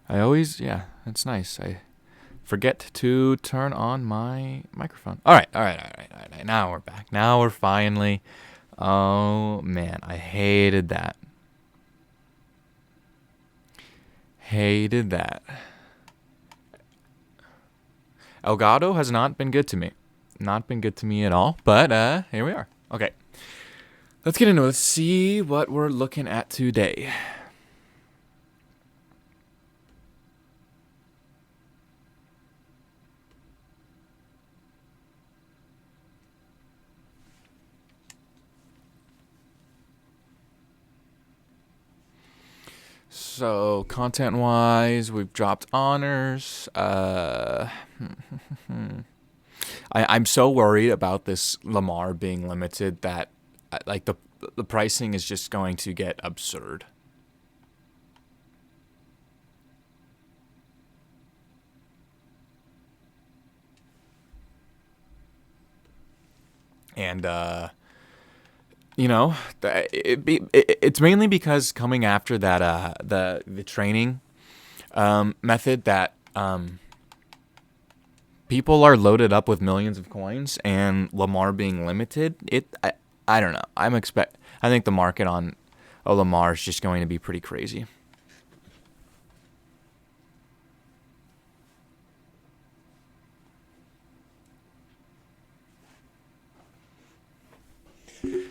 Yeah, that's nice. I forget to turn on my microphone. All right. Now we're back. Now we're finally. Oh man, I hated that. Hated that. Elgato has not been good to me. Not been good to me at all. But here we are. Okay. Let's get into it. Let's see what we're looking at today. So, content wise, we've dropped honors. I'm so worried about this Lamar being limited that like the pricing is just going to get absurd. And it's mainly because coming after that the training method that people are loaded up with millions of coins, and Lamar being limited, I don't know. I think the market on a Lamar is just going to be pretty crazy.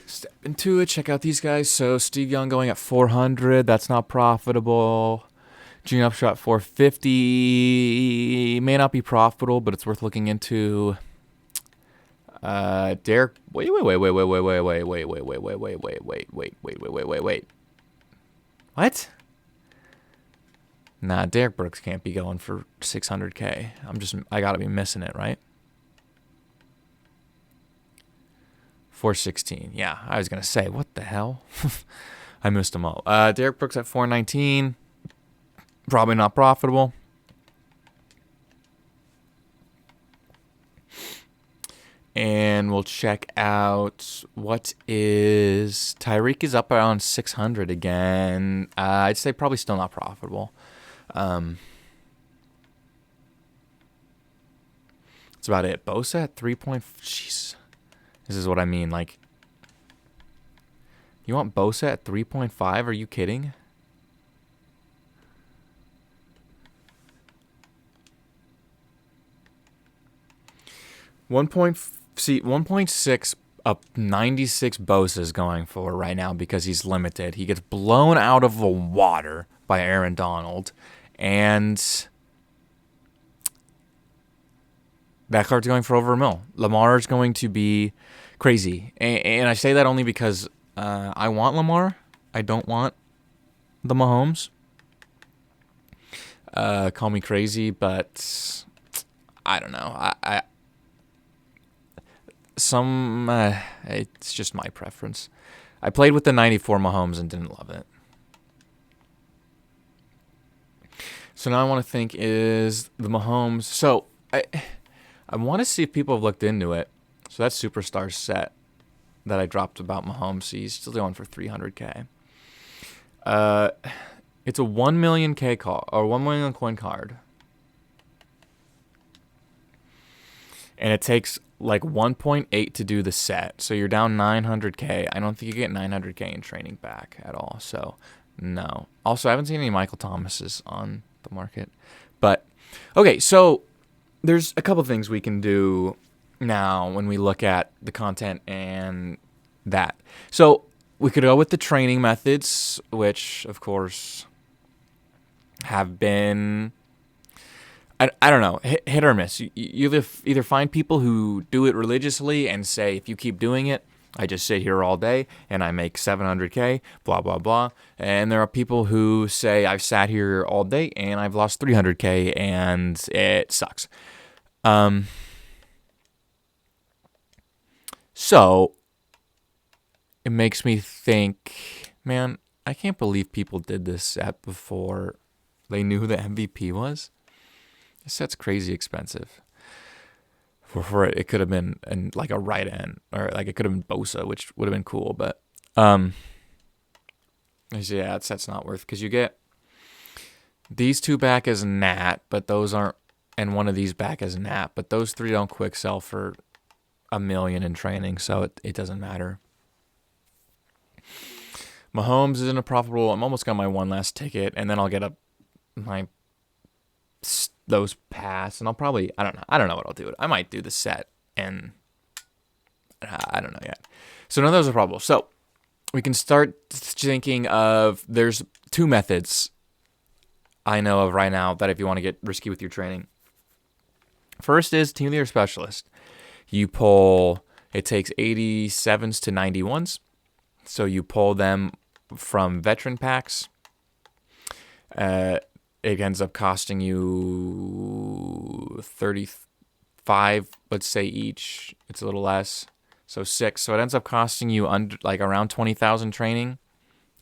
Step into it. Check out these guys. So Steve Young going at 400. That's not profitable. Gene Upshot 450 may not be profitable, but it's worth looking into. Derek, wait. What? Nah, Derek Brooks can't be going for 600K. I gotta be missing it, right? 416. Yeah, I was gonna say, what the hell? I missed them all. Derek Brooks at 419. Probably not profitable. And we'll check out what is Tyreek is up around 600 again. I'd say probably still not profitable. That's about it. Bosa at 3 point. Jeez, this is what I mean. Like, you want Bosa at 3.5? Are you kidding? One point. See, 1.6 up 96 Bosa is going for right now because he's limited. He gets blown out of the water by Aaron Donald, and that card's going for over a mil. Lamar is going to be crazy, and I say that only because I want Lamar. I don't want the Mahomes. Call me crazy, but I don't know. It's just my preference. I played with the 94 Mahomes and didn't love it. So now I want to think is the Mahomes. So I want to see if people have looked into it. So that superstar set that I dropped about Mahomes, he's still going for 300K. It's a 1 million K call or 1 million coin card. And it takes like 1.8 to do the set. So you're down 900K. I don't think you get 900K in training back at all. So no. Also, I haven't seen any Michael Thomases on the market. But okay, so there's a couple things we can do now when we look at the content and that. So we could go with the training methods, which of course have been I don't know, hit or miss. You either find people who do it religiously and say, if you keep doing it, I just sit here all day and I make 700K, blah, blah, blah. And there are people who say, I've sat here all day and I've lost 300K and it sucks. So it makes me think, man, I can't believe people did this set before they knew who the MVP was. This set's crazy expensive. For it could have been like a right end, or like it could have been Bosa, which would have been cool. But yeah, that set's not worth because you get These two back as nat, but those aren't, and one of these back as nat, but those three don't quick sell for a million in training, so it doesn't matter. Mahomes isn't a profitable. I'm almost got my one last ticket, and then I'll get my those pass, and I'll probably I don't know what I'll do. I might do the set, and I don't know yet. So none of those are probable. So we can start thinking of, there's two methods I know of right now that if you want to get risky with your training. First is team leader specialist. You pull, it takes 87s to 91s. So you pull them from veteran packs. It ends up costing you 35, let's say each. It's a little less. So 6. So it ends up costing you around 20,000 training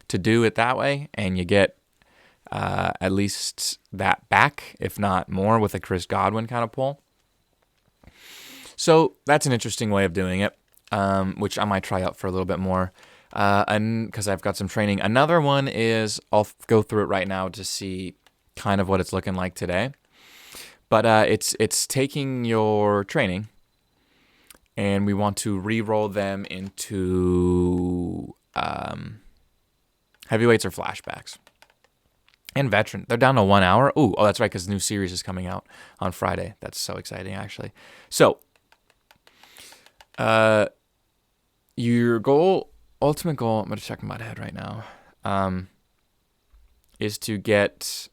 to do it that way, and you get at least that back, if not more, with a Chris Godwin kind of pull. So that's an interesting way of doing it, which I might try out for a little bit more, and because I've got some training. Another one is, I'll go through it right now to see kind of what it's looking like today. But it's taking your training, and we want to re-roll them into heavyweights or flashbacks. And veteran. They're down to 1 hour. Oh, that's right, because the new series is coming out on Friday. That's so exciting, actually. So, your ultimate goal, I'm going to check my head right now, is to get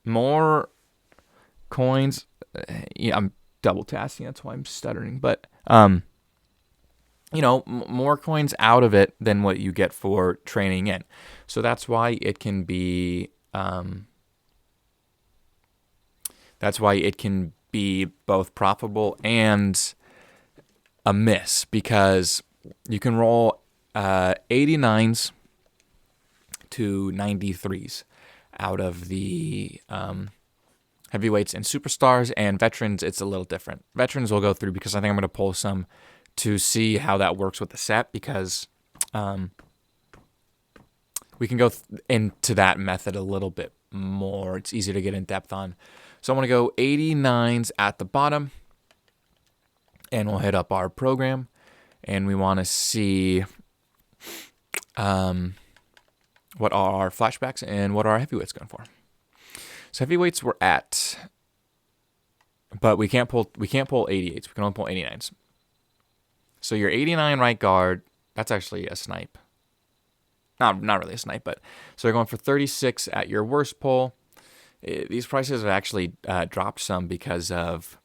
more coins. Yeah, I'm double tasking, that's why I'm stuttering. But, more coins out of it than what you get for training in. So that's why it can be both profitable and a miss, because you can roll 89s to 93s out of the heavyweights and superstars, and veterans, it's a little different. Veterans will go through, because I think I'm going to pull some to see how that works with the set, because we can go into that method a little bit more. It's easier to get in depth on. So I'm going to go 89s at the bottom, and we'll hit up our program, and we want to see what are our flashbacks and what are our heavyweights going for. So heavyweights we're at, but we can't pull 88s. We can only pull 89s. So your 89 right guard, that's actually a snipe. Not really a snipe, but so you're going for 36 at your worst pull. These prices have actually dropped some because of,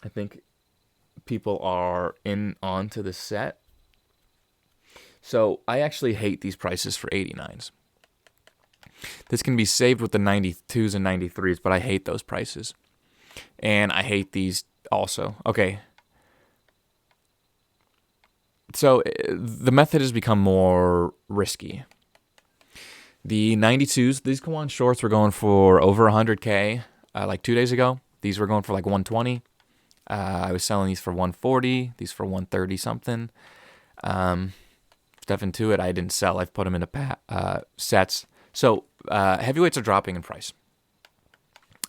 I think, people are onto the set. So I actually hate these prices for 89s. This can be saved with the 92s and 93s, but I hate those prices. And I hate these also. Okay. So the method has become more risky. The 92s, these Kawan shorts were going for over 100K like 2 days ago. These were going for like 120. I was selling these for 140, these for 130 something. Step into it, I didn't sell. I've put them into sets. So heavyweights are dropping in price.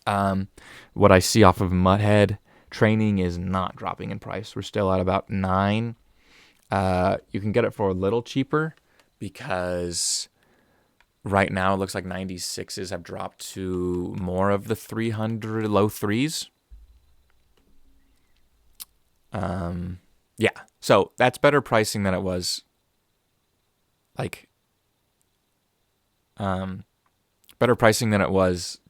What I see off of Mudhead, training is not dropping in price. We're still at about 9. You can get it for a little cheaper, because right now it looks like 96s have dropped to more of the 300 low 3s. Yeah, so that's better pricing than it was. Better pricing than it was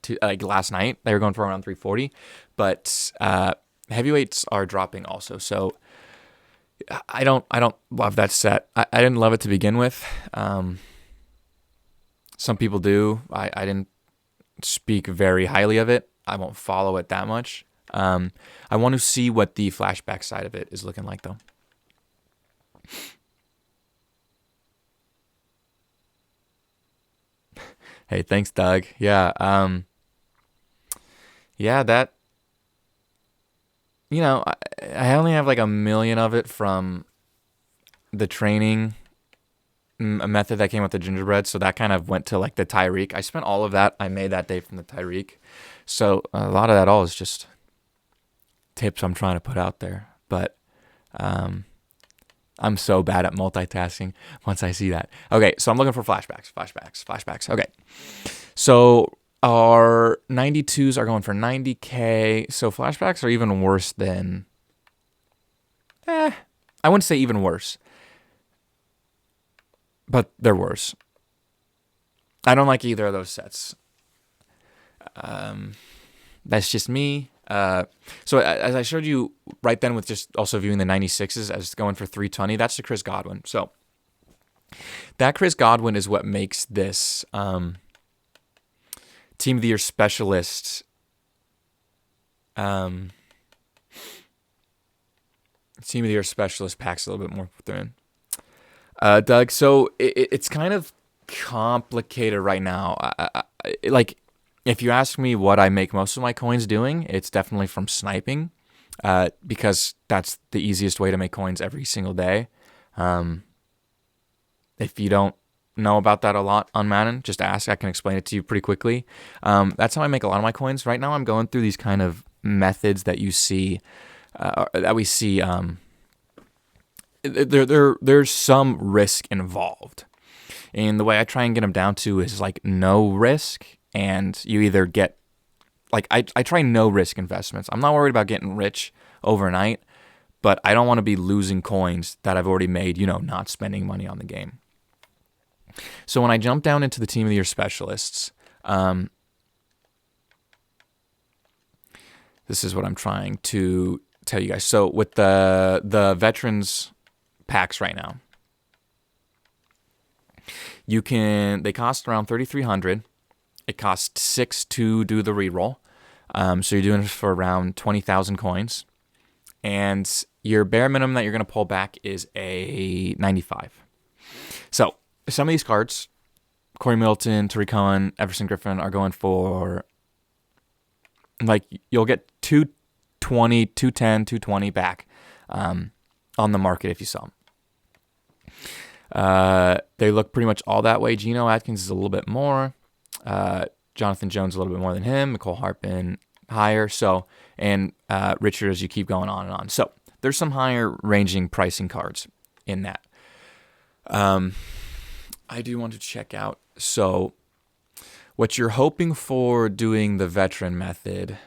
last night. They were going for around 340, but heavyweights are dropping also. So I don't love that set. I didn't love it to begin with. Some people do. I didn't speak very highly of it. I won't follow it that much. I want to see what the flashback side of it is looking like, though. Hey, thanks, Doug. Yeah, that, I only have like 1 million of it from the training a method that came with the gingerbread, so that kind of went to like the Tyreek. I spent all of that I made that day from the Tyreek. So a lot of that all is just tips I'm trying to put out there. But um, I'm so bad at multitasking once I see that. Okay, so I'm looking for flashbacks. Okay, so our 92s are going for 90K. So flashbacks are even worse than, I wouldn't say even worse, but they're worse. I don't like either of those sets. That's just me. So as I showed you right then with just also viewing the 96s as going for 320, that's the Chris Godwin. So that Chris Godwin is what makes this Team of the Year specialist Team of the Year specialist packs a little bit more through. Doug, so it's kind of complicated right now. Like, if you ask me what I make most of my coins doing, it's definitely from sniping, because that's the easiest way to make coins every single day. If you don't know about that a lot on Madden, just ask. I can explain it to you pretty quickly. That's how I make a lot of my coins. Right now, I'm going through these kind of methods that you see, that we see. There's some risk involved. And the way I try and get them down to is like no risk, and you either get, like, I try no risk investments. I'm not worried about getting rich overnight, but I don't want to be losing coins that I've already made, not spending money on the game. So when I jump down into the Team of the Year specialists, this is what I'm trying to tell you guys. So with the veterans packs right now, they cost around 3,300. It costs 6 to do the reroll. So you're doing it for around 20,000 coins. And your bare minimum that you're going to pull back is a 95. So some of these cards, Corey Middleton, Tariq Cohen, Everson Griffin, are going for, like, you'll get 220, 210, 220 back on the market if you sell them. They look pretty much all that way. Geno Atkins is a little bit more. Jonathan Jones a little bit more than him. Nicole Harpin higher. So, and Richard, as you keep going on and on. So there's some higher ranging pricing cards in that. I do want to check out. So what you're hoping for doing the veteran method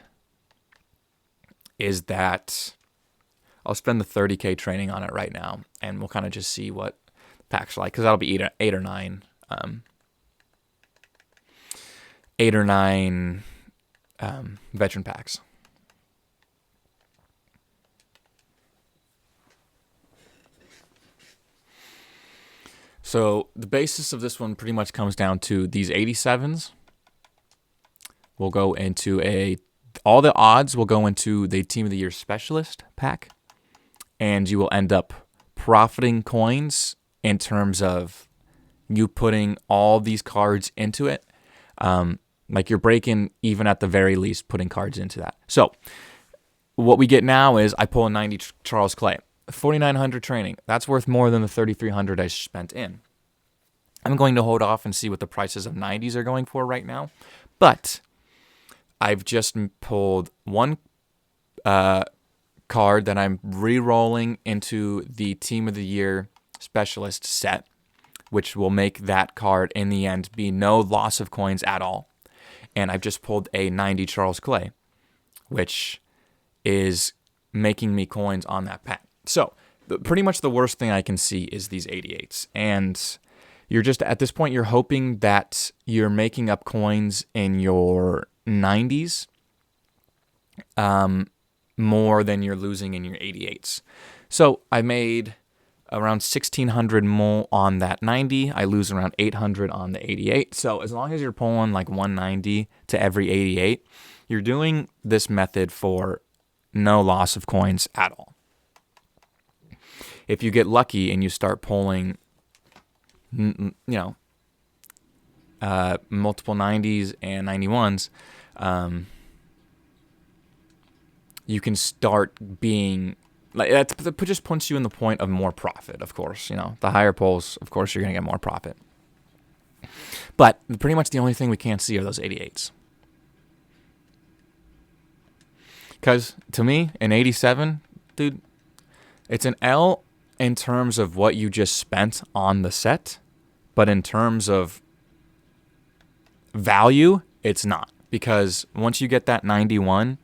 is that I'll spend the 30K training on it right now, and we'll kind of just see what packs are like, because that'll be eight or nine veteran packs. So the basis of this one pretty much comes down to these 87s will go into all the odds will go into the Team of the Year specialist pack, and you will end up profiting coins in terms of you putting all these cards into it. Like, you're breaking even at the very least putting cards into that. So what we get now is I pull a 90 Charles Clay. 4,900 training. That's worth more than the 3,300 I spent in. I'm going to hold off and see what the prices of 90s are going for right now. But I've just pulled one card that I'm re-rolling into the Team of the Year specialist set, which will make that card in the end be no loss of coins at all. And I've just pulled a 90 Charles Clay, which is making me coins on that pack. So pretty much the worst thing I can see is these 88s. And you're just, at this point, you're hoping that you're making up coins in your 90s more than you're losing in your 88s. So I made around 1,600 more on that 90. I lose around 800 on the 88. So as long as you're pulling like 190 to every 88, you're doing this method for no loss of coins at all. If you get lucky and you start pulling, multiple 90s and 91s, you can start being Like that just puts you in the point of more profit, of course. The higher pulls, of course, you're going to get more profit. But pretty much the only thing we can't see are those 88s. Because to me, an 87, dude, it's an L in terms of what you just spent on the set. But in terms of value, it's not. Because once you get that 91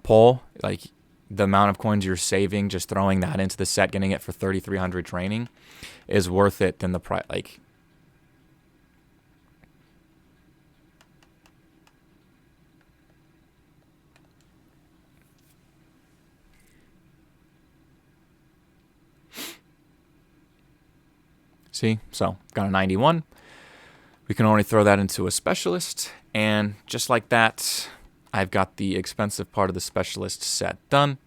pull, like the amount of coins you're saving just throwing that into the set, getting it for 3,300 training is worth it than the price. Like, see, so got a 91. We can only throw that into a specialist, and just like that, I've got the expensive part of the specialist set done.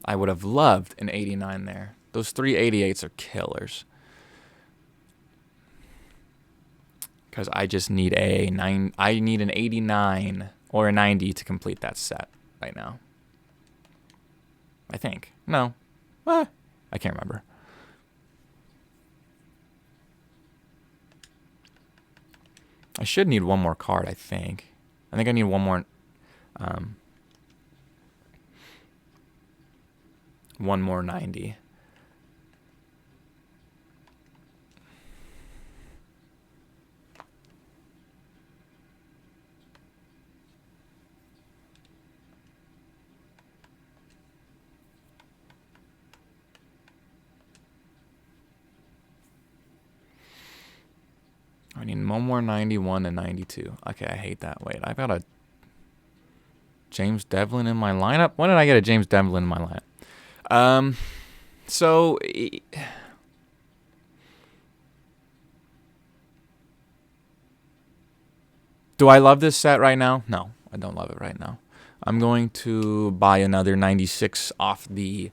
I would have loved an 89 there. Those 388s are killers. Because I just need I need an 89 or a 90 to complete that set right now. I think. No. I can't remember. I should need one more card, I think. I think I need one more... one more 90. I need one more 91 and 92. Okay, I hate that. Wait, I've got a James Devlin in my lineup? When did I get a James Devlin in my lineup? So... do I love this set right now? No, I don't love it right now. I'm going to buy another 96 off the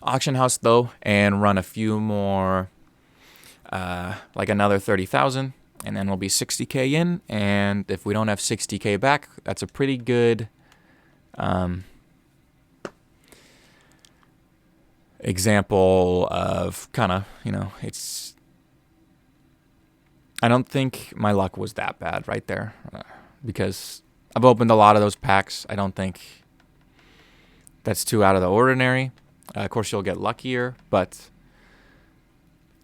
auction house, though, and run a few more, like another 30,000, and then we'll be 60K in. And if we don't have 60K back, that's a pretty good example of kind of, it's... I don't think my luck was that bad right there, because I've opened a lot of those packs. I don't think that's too out of the ordinary. Of course, you'll get luckier, but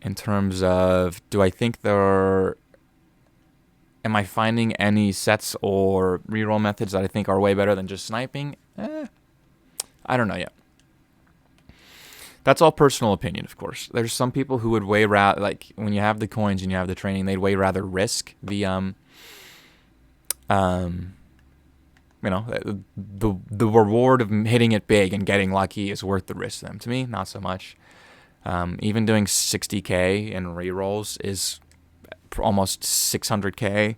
in terms of, do I think am I finding any sets or reroll methods that I think are way better than just sniping? I don't know yet. That's all personal opinion, of course. There's some people who would way rather, like, when you have the coins and you have the training, they'd way rather risk the the reward of hitting it big and getting lucky is worth the risk to them. To me, not so much. Even doing 60K in rerolls is almost 600K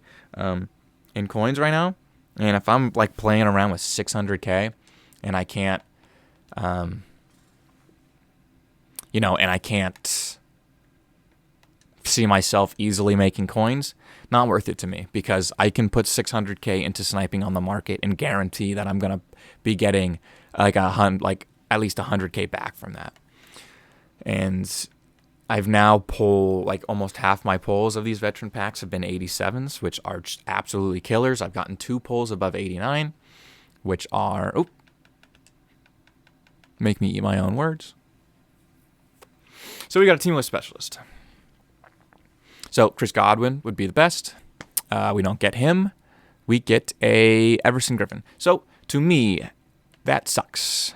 in coins right now. And if I'm like playing around with 600K and I can't, and I can't see myself easily making coins, not worth it to me, because I can put 600K into sniping on the market and guarantee that I'm gonna be getting like at least 100K back from that. And I've now pulled like almost half my pulls of these veteran packs have been 87s, which are just absolutely killers. I've gotten 2 pulls above 89, which are make me eat my own words. So we got a teamless specialist. So Chris Godwin would be the best. We don't get him. We get a Everson Griffin. So to me, that sucks.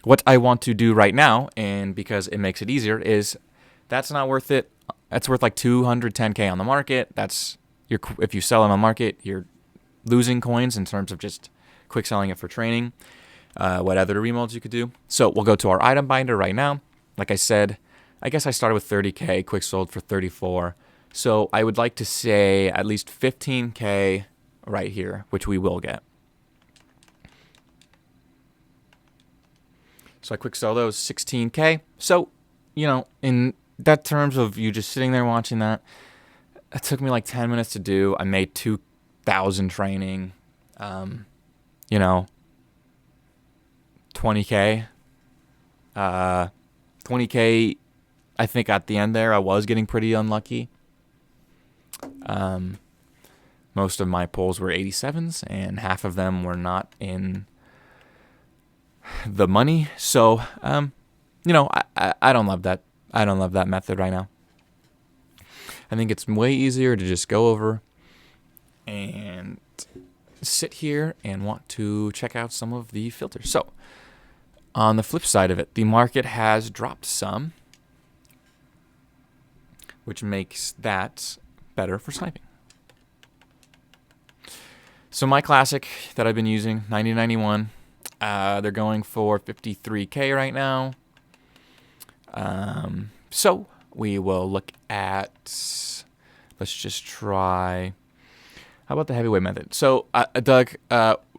What I want to do right now, and because it makes it easier, is that's not worth it. That's worth like 210K on the market. If you sell on the market, you're losing coins in terms of just quick selling it for training. What other remolds you could do. So we'll go to our item binder right now. Like I said, I guess I started with 30K, quick sold for 34. So I would like to say at least 15K right here, which we will get. So I quick sold those 16K. So, in that terms of you just sitting there watching that, it took me like 10 minutes to do. I made 2,000 training, you know, 20K. 20K, I think at the end there, I was getting pretty unlucky. Most of my pulls were 87s, and half of them were not in the money. So, I don't love that. I don't love that method right now. I think it's way easier to just go over and sit here and want to check out some of the filters. So, on the flip side of it, the market has dropped some, which makes that better for sniping. So my classic that I've been using, 9091, they're going for 53K right now. So we will look at, let's just try, how about the heavyweight method? So Doug,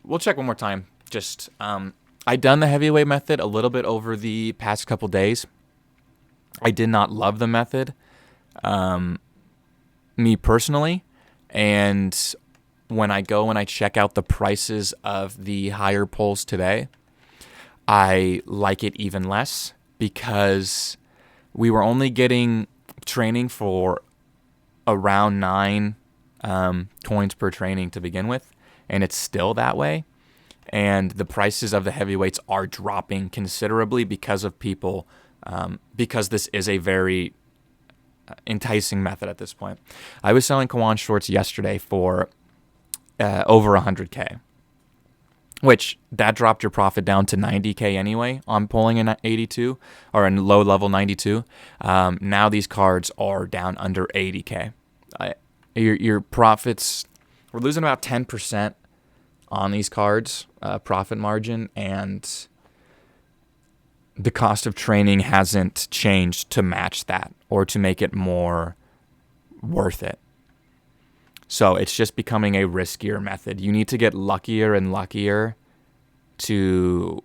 we'll check one more time. Just, I done the heavyweight method a little bit over the past couple days. I did not love the method, me personally, and when I go and I check out the prices of the higher pulls today, I like it even less because we were only getting training for around 9 coins per training to begin with, and it's still that way. And the prices of the heavyweights are dropping considerably because of people, because this is a very enticing method at this point. I was selling Kawan shorts yesterday for over 100K, which that dropped your profit down to 90K anyway on pulling in 82 or in low level 92. Now these cards are down under 80K. Your profits, we're losing about 10% on these cards, profit margin, and the cost of training hasn't changed to match that or to make it more worth it. So it's just becoming a riskier method. You need to get luckier and luckier to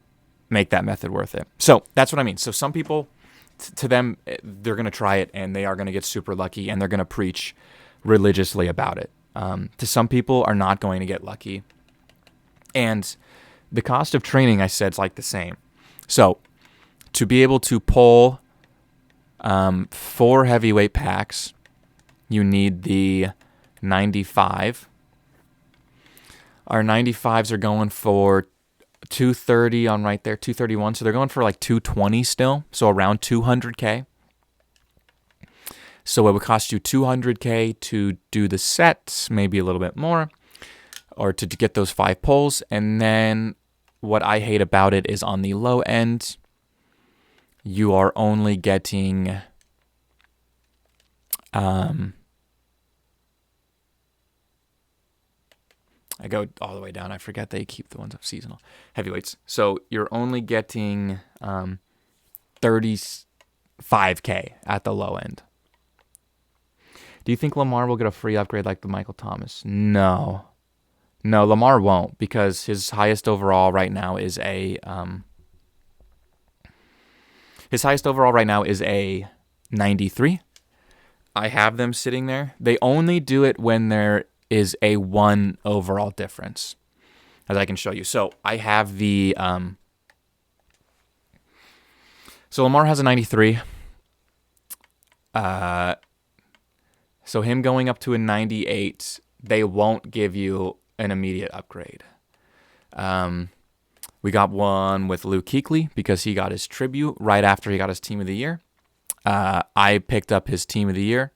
make that method worth it. So that's what I mean. So some people, to them, they're going to try it and they are going to get super lucky and they're going to preach religiously about it. To some people are not going to get lucky. And the cost of training, I said, is like the same. So to be able to pull 4 heavyweight packs, you need the 95. Our 95s are going for 230 on right there, 231. So they're going for like 220 still. So around 200K. So it would cost you 200K to do the sets, maybe a little bit more, or to get those 5 pulls. And then what I hate about it is on the low end, you are only getting I go all the way down. I forget they keep the ones up seasonal. Heavyweights. So you're only getting 35K at the low end. Do you think Lamar will get a free upgrade like the Michael Thomas? No, Lamar won't, because his highest overall right now is a 93. I have them sitting there. They only do it when there is a 1 overall difference, as I can show you. So I have the so Lamar has a 93. So him going up to a 98, they won't give you an immediate upgrade. We got one with Luke Kuechly because he got his tribute right after he got his Team of the Year. I picked up his Team of the Year.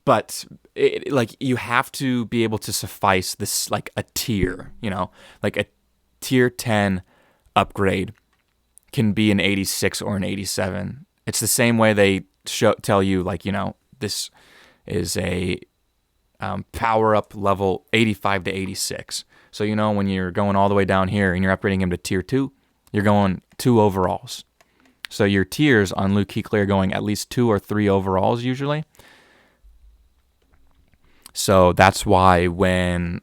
But you have to be able to suffice this, like a tier, like a tier 10 upgrade can be an 86 or an 87. It's the same way they tell you, this is a power up level 85 to 86. So, when you're going all the way down here and you're upgrading him to tier 2, you're going 2 overalls. So your tiers on Luke Kuechly are going at least 2 or 3 overalls usually. So that's why when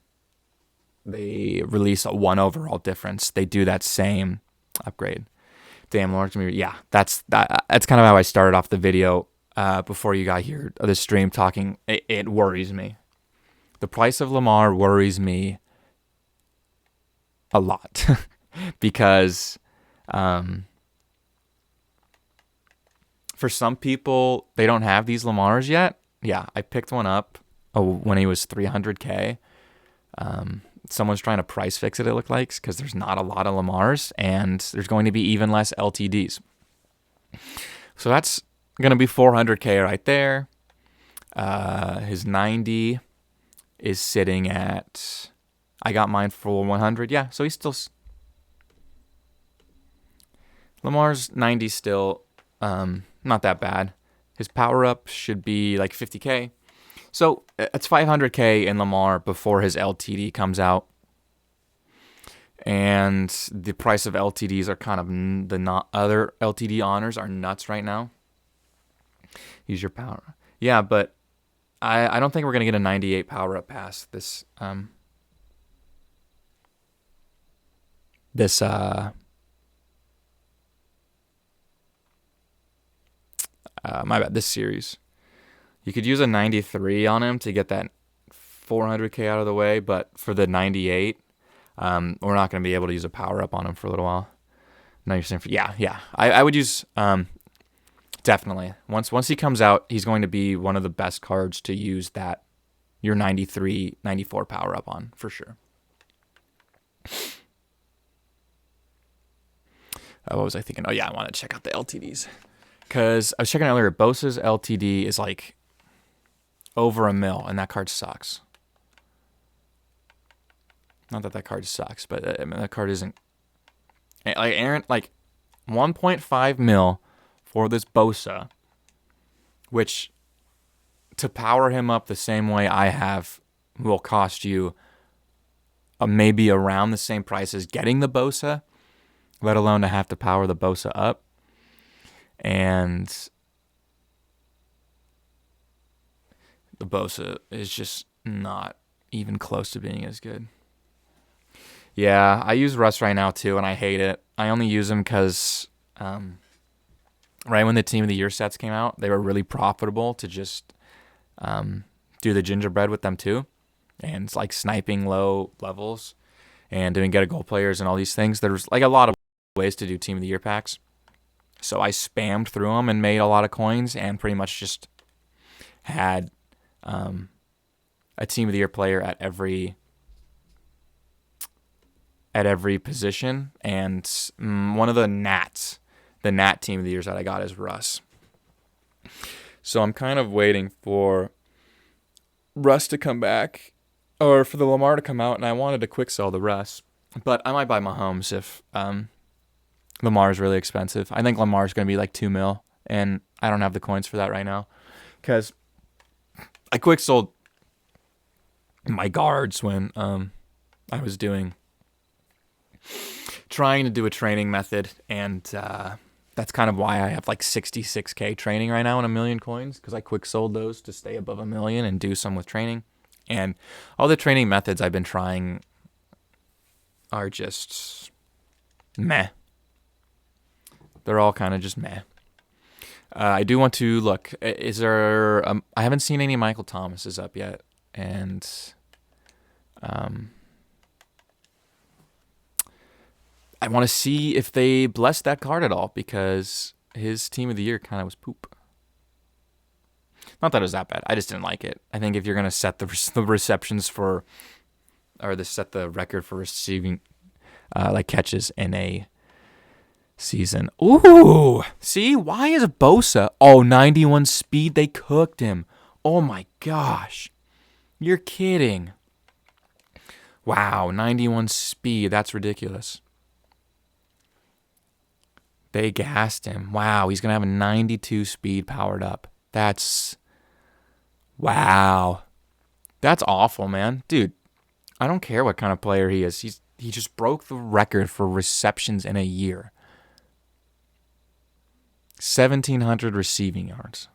they release a 1 overall difference, they do that same upgrade. Damn, Lamar's gonna be. Yeah, that's kind of how I started off the video before you got here. The stream talking. It worries me. The price of Lamar worries me a lot because for some people they don't have these Lamars yet. Yeah, I picked one up when he was 300K. Someone's trying to price fix it, it looked like, because there's not a lot of Lamars and there's going to be even less LTDs. So that's going to be 400K right there. His 90 is sitting at, I got mine for 100. Yeah, so he's still, Lamar's 90 still not that bad. His power up should be like 50K. So it's 500K in Lamar before his LTD comes out. And the price of LTDs are kind of other LTD honors are nuts right now. Use your power. Yeah, but I don't think we're going to get a 98 power up past this. My bad, this series. You could use a 93 on him to get that 400K out of the way, but for the 98, we're not going to be able to use a power up on him for a little while. No, you're saying yeah. I would use definitely once he comes out, he's going to be one of the best cards to use that your 93, 94 power up on for sure. What was I thinking? Oh yeah, I want to check out the LTDs because I was checking earlier. Bosa's LTD is like over $1 million, and that card sucks. Not that card sucks, but I mean, that card isn't like Aaron. Like 1.5 mil for this Bosa, which to power him up the same way I have will cost you maybe around the same price as getting the Bosa, let alone to have to power the Bosa up. And the Bosa is just not even close to being as good. Yeah, I use Russ right now too, and I hate it. I only use him because right when the Team of the Year sets came out, they were really profitable to just do the gingerbread with them too. And it's like sniping low levels and doing get a goal players and all these things. There's like a lot of ways to do Team of the Year packs. So I spammed through them and made a lot of coins and pretty much just had a Team of the Year player at every position. And one of the Nat Team of the Years that I got is Russ. So I'm kind of waiting for Russ to come back or for the Lamar to come out, and I wanted to quick sell the Russ. But I might buy Mahomes if Lamar is really expensive. I think Lamar is going to be like $2 million, and I don't have the coins for that right now because I quick sold my guards when I was trying to do a training method, and that's kind of why I have like 66K training right now and 1 million coins, because I quick sold those to stay above 1 million and do some with training. And all the training methods I've been trying are just meh. They're all kind of just meh. I do want to look. Is there? I haven't seen any Michael Thomases up yet, and I want to see if they blessed that card at all, because his Team of the Year kind of was poop. Not that it was that bad. I just didn't like it. I think if you're gonna set the receptions for, or set the record for receiving, like catches in a season. Ooh, see, why is Bosa? Oh, 91 speed. They cooked him. Oh my gosh, you're kidding. Wow, 91 speed. That's ridiculous. They gassed him. Wow, he's gonna have a 92 speed powered up. Wow. That's awful, man. Dude, I don't care what kind of player he is. He just broke the record for receptions in a year. 1,700 receiving yards.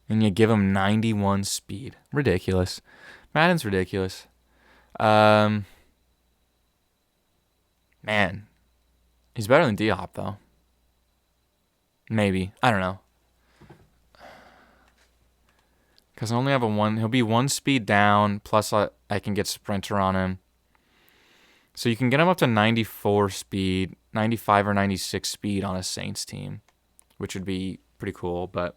And you give him 91 speed. Ridiculous. Madden's ridiculous. Man. He's better than D-Hop, though. Maybe. I don't know. Because I only have a 1. He'll be 1 speed down, plus I can get Sprinter on him. So you can get him up to 94 speed, 95 or 96 speed on a Saints team, which would be pretty cool, but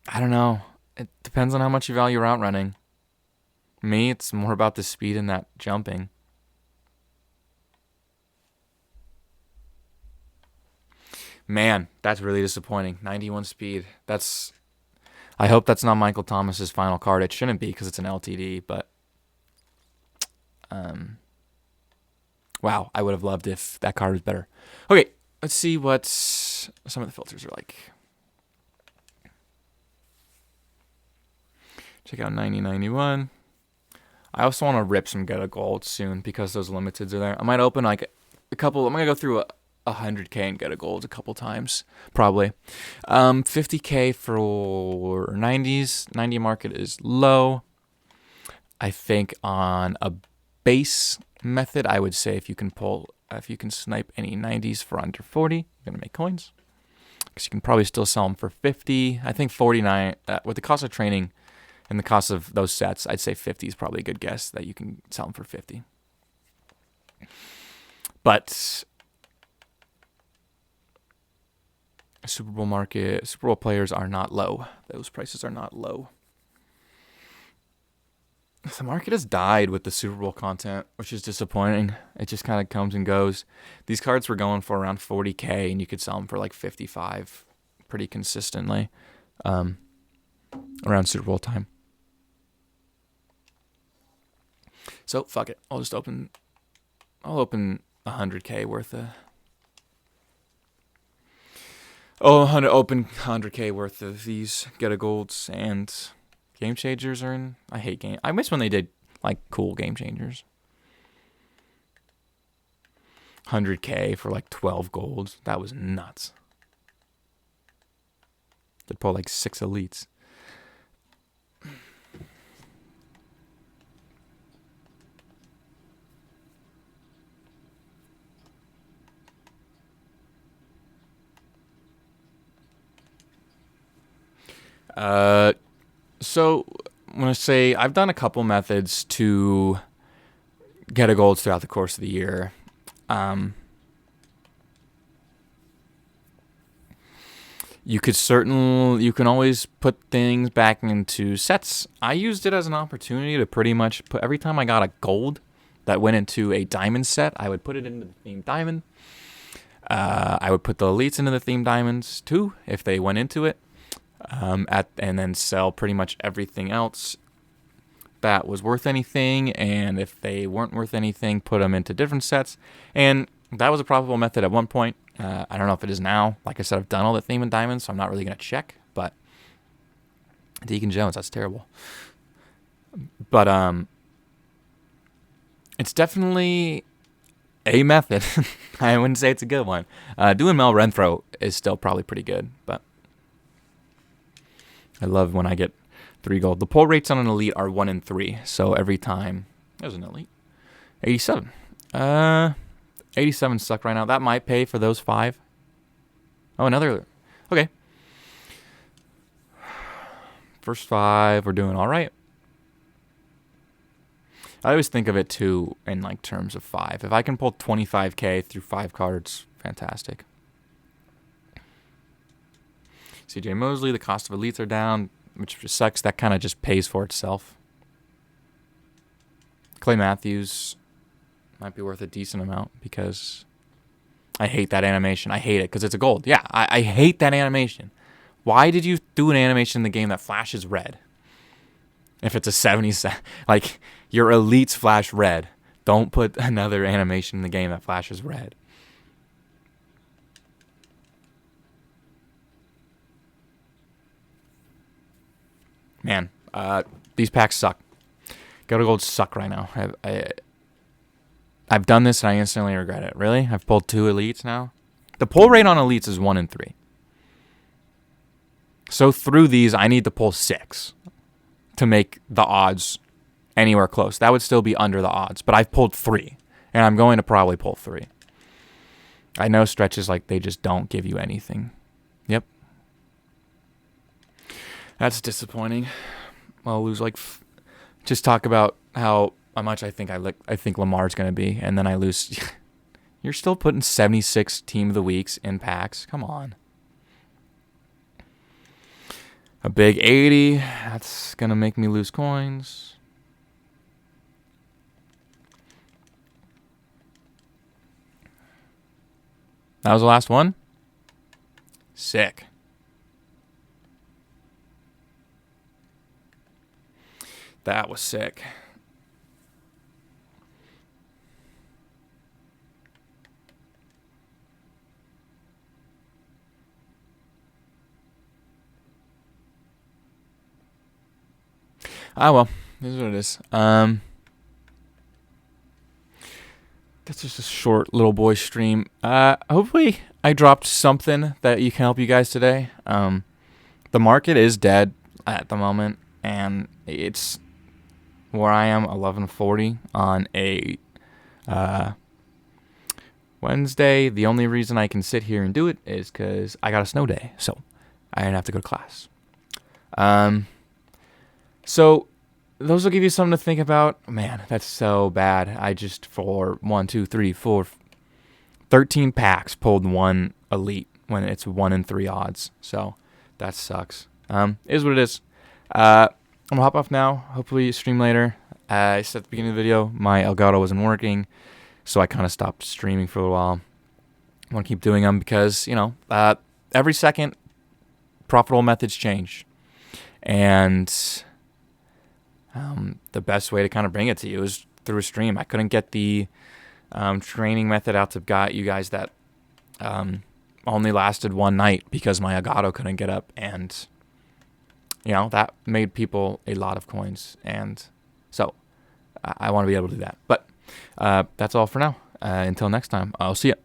I don't know. It depends on how much you value route running. Me, it's more about the speed and that jumping. Man, that's really disappointing. 91 speed. I hope that's not Michael Thomas's final card. It shouldn't be because it's an LTD, but wow, I would have loved if that card was better. Okay, let's see what some of the filters are like. Check out 9091. I also want to rip some Get a Gold soon because those limiteds are there. I might open like a couple. I'm going to go through 100K and Get a Gold a couple times, probably. 50K for 90s. 90 market is low. I think on a base method, I would say if you can snipe any 90s for under 40, you're going to make coins. Because you can probably still sell them for 50. I think 49, with the cost of training and the cost of those sets, I'd say 50 is probably a good guess that you can sell them for 50. But Super Bowl market, Super Bowl players are not low. Those prices are not low. The market has died with the Super Bowl content, which is disappointing. It just kind of comes and goes. These cards were going for around 40K, and you could sell them for like 55 pretty consistently around Super Bowl time. So, fuck it. I'll open 100K worth of... open 100K worth of these Get a Golds, and Game Changers are in. I hate game. I miss when they did like cool Game Changers. 100K for like 12 golds. That was nuts. They'd pull like 6 elites. So when I say I've done a couple methods to get a golds throughout the course of the year. You can always put things back into sets. I used it as an opportunity to pretty much put every time I got a gold that went into a diamond set, I would put it into the theme diamond. I would put the elites into the theme diamonds too if they went into it. And then sell pretty much everything else that was worth anything, and if they weren't worth anything, put them into different sets. And that was a profitable method at one point. I don't know if it is now. Like I said, I've done all the theme and diamonds, so I'm not really going to check, but Deacon Jones, that's terrible. But it's definitely a method. I wouldn't say it's a good one. Doing Mel Renfro is still probably pretty good, but I love when I get 3 gold. The pull rates on an elite are 1 in 3. So every time... There's an elite. 87. 87 stuck right now. That might pay for those 5. Oh, another... Okay. First 5, we're doing all right. I always think of it, too, in like terms of 5. If I can pull 25K through 5 cards, fantastic. CJ Mosley, the cost of elites are down, which just sucks. That kind of just pays for itself. Clay Matthews might be worth a decent amount because I hate that animation. I hate it because it's a gold. Yeah, I hate that animation. Why did you do an animation in the game that flashes red? If it's a 70s, like your elites flash red. Don't put another animation in the game that flashes red. Man, these packs suck. Get a Gold suck right now. I've done this and I instantly regret it. Really? I've pulled 2 elites now? The pull rate on elites is 1 in 3. So through these, I need to pull 6 to make the odds anywhere close. That would still be under the odds, but I've pulled 3. And I'm going to probably pull 3. I know stretches like they just don't give you anything. Yep. That's disappointing. I'll lose like... just talk about how much I think Lamar's going to be, and then I lose... You're still putting 76 Team of the Weeks in packs? Come on. A big 80. That's going to make me lose coins. That was the last one? Sick. That was sick. Well, this is what it is. That's just a short little boy stream. Hopefully I dropped something that can help you guys today. The market is dead at the moment, and it's where I am, 11:40 on a Wednesday. The only reason I can sit here and do it is because I got a snow day, so I didn't have to go to class. So those will give you something to think about. Man, that's so bad. I just, for 13 packs, pulled 1 elite when it's 1 in 3 odds. So that sucks. Is what it is. I'm going to hop off now. Hopefully stream later. I said at the beginning of the video, my Elgato wasn't working, so I kind of stopped streaming for a little while. I want to keep doing them because, every second, profitable methods change. And the best way to kind of bring it to you is through a stream. I couldn't get the training method out to you guys that only lasted one night because my Elgato couldn't get up, and that made people a lot of coins, and so I want to be able to do that. But that's all for now. Until next time, I'll see you.